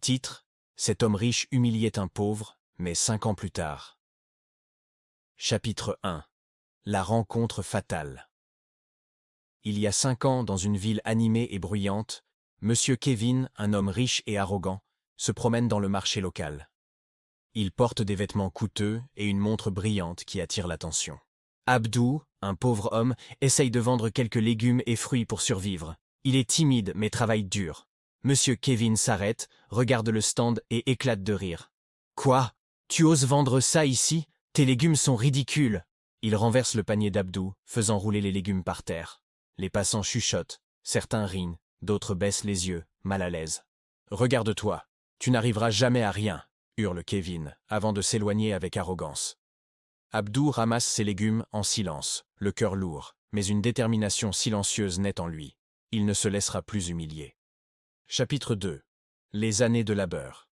Titre: Cet homme riche humiliait un pauvre, mais 5 ans plus tard. Chapitre 1. La rencontre fatale. Il y a 5 ans, dans une ville animée et bruyante, Monsieur Kevin, un homme riche et arrogant, se promène dans le marché local. Il porte des vêtements coûteux et une montre brillante qui attire l'attention. Abdou, un pauvre homme, essaye de vendre quelques légumes et fruits pour survivre. Il est timide mais travaille dur. Monsieur Kevin s'arrête, regarde le stand et éclate de rire. « Quoi? Tu oses vendre ça ici? Tes légumes sont ridicules !» Il renverse le panier d'Abdou, faisant rouler les légumes par terre. Les passants chuchotent, certains rient, d'autres baissent les yeux, mal à l'aise. « Regarde-toi, tu n'arriveras jamais à rien !» hurle Kevin, avant de s'éloigner avec arrogance. Abdou ramasse ses légumes en silence, le cœur lourd, mais une détermination silencieuse naît en lui. Il ne se laissera plus humilier. Chapitre 2. Les années de labeur.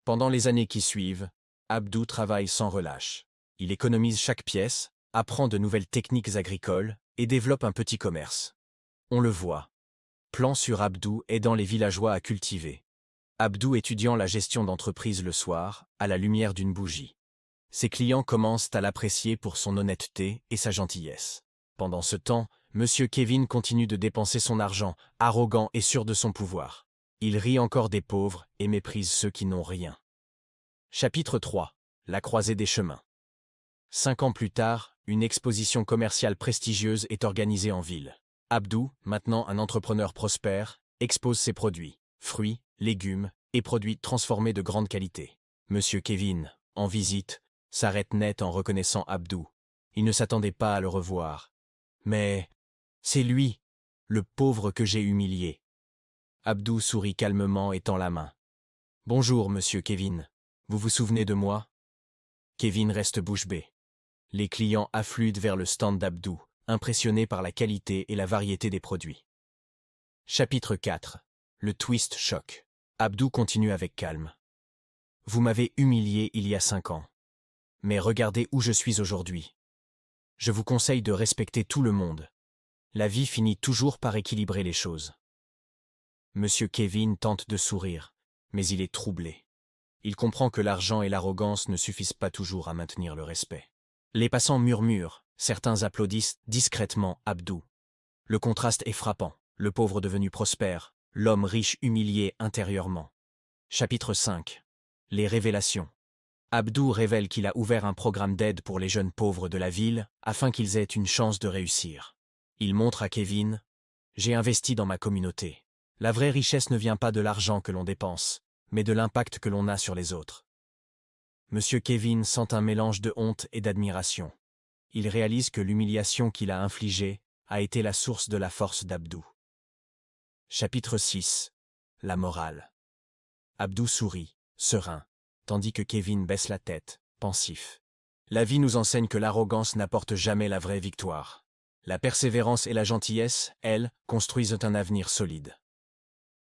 Pendant les années qui suivent, Abdou travaille sans relâche. Il économise chaque pièce, apprend de nouvelles techniques agricoles et développe un petit commerce. On le voit. Plan sur Abdou aidant les villageois à cultiver. Abdou étudiant la gestion d'entreprise le soir, à la lumière d'une bougie. Ses clients commencent à l'apprécier pour son honnêteté et sa gentillesse. Pendant ce temps, Monsieur Kevin continue de dépenser son argent, arrogant et sûr de son pouvoir. Il rit encore des pauvres et méprise ceux qui n'ont rien. Chapitre 3. La croisée des chemins. 5 ans plus tard, une exposition commerciale prestigieuse est organisée en ville. Abdou, maintenant un entrepreneur prospère, expose ses produits, fruits, légumes et produits transformés de grande qualité. Monsieur Kevin, en visite, s'arrête net en reconnaissant Abdou. Il ne s'attendait pas à le revoir. Mais c'est lui, le pauvre que j'ai humilié. Abdou sourit calmement et tend la main. « Bonjour, monsieur Kevin. Vous vous souvenez de moi ?» Kevin reste bouche bée. Les clients affluent vers le stand d'Abdou, impressionnés par la qualité et la variété des produits. Chapitre 4. Le twist choc. Abdou continue avec calme. « Vous m'avez humilié il y a 5 ans. Mais regardez où je suis aujourd'hui. Je vous conseille de respecter tout le monde. La vie finit toujours par équilibrer les choses. » Monsieur Kevin tente de sourire, mais il est troublé. Il comprend que l'argent et l'arrogance ne suffisent pas toujours à maintenir le respect. Les passants murmurent, certains applaudissent discrètement Abdou. Le contraste est frappant, le pauvre devenu prospère, l'homme riche humilié intérieurement. Chapitre 5. Les révélations. Abdou révèle qu'il a ouvert un programme d'aide pour les jeunes pauvres de la ville afin qu'ils aient une chance de réussir. Il montre à Kevin « J'ai investi dans ma communauté. La vraie richesse ne vient pas de l'argent que l'on dépense, mais de l'impact que l'on a sur les autres. » Monsieur Kevin sent un mélange de honte et d'admiration. Il réalise que l'humiliation qu'il a infligée a été la source de la force d'Abdou. Chapitre 6. La morale. Abdou sourit, serein, tandis que Kevin baisse la tête, pensif. La vie nous enseigne que l'arrogance n'apporte jamais la vraie victoire. La persévérance et la gentillesse, elles, construisent un avenir solide.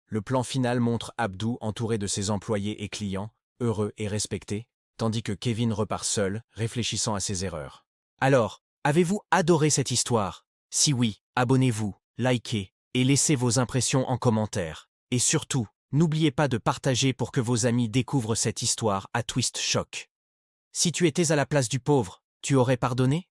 Le plan final montre Abdou entouré de ses employés et clients, heureux et respectés, tandis que Kevin repart seul, réfléchissant à ses erreurs. Alors, avez-vous adoré cette histoire? Si oui, abonnez-vous, likez et laissez vos impressions en commentaire. Et surtout, n'oubliez pas de partager pour que vos amis découvrent cette histoire à twist choc. Si tu étais à la place du pauvre, tu aurais pardonné?